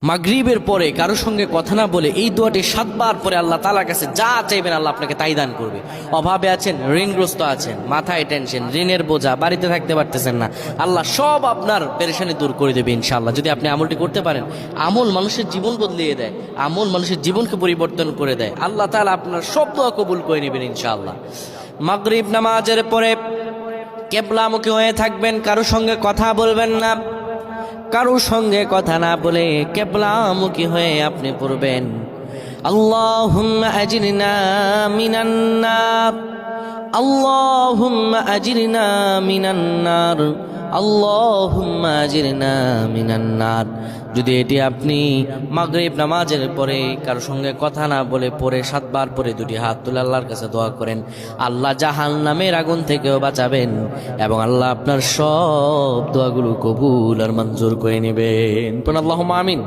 মাগরিবের পরে কারোর সঙ্গে কথা না বলে এই দোয়াটি 7 বার পরে আল্লাহ তাআলার কাছে যা চাইবেন আল্লাহ আপনাকে তাই দান করবে। অভাবে আছেন, ঋণগ্রস্ত আছেন, মাথায় টেনশন, ঋণের বোঝা, বাড়িতে থাকতে পারতেছেন না, আল্লাহ সব আপনার পেরেশানি দূর করে দেবে ইনশাআল্লাহ। যদি আপনি আমলটি করতে পারেন, আমল মানুষের জীবন বদলিয়ে দেয়, আমল মানুষের জীবনকে পরিবর্তন করে দেয়। আল্লাহ তাআলা আপনার সব দোয়া কবুল করে নেবেন ইনশাআল্লাহ। মাগরিব নামাজের পরে কিবলামুখী হয়ে থাকবেন, কারোর সঙ্গে কথা বলবেন না, কারোর সঙ্গে কথা না বলে কিবলামুখী হয়ে আপনি পড়বেন আল্লাহুম্মা আজিরনা মিনান নার, আল্লাহুম্মা আজিরনা মিনান নার, আল্লাহুম্মা আজিরনা মিনান নার। যদি এটি আপনি মাগরিব নামাজের পরে কারোর সঙ্গে কথা না বলে পড়ে 7 বার পরে দুটি হাত তুলে আল্লাহর কাছে দোয়া করেন, আল্লাহ জাহান্নামের আগুন থেকেও বাঁচাবেন এবং আল্লাহ আপনার সব দোয়াগুলো কবুল আর মঞ্জুর করে নেবেন। আল্লাহুম্মা আমিন।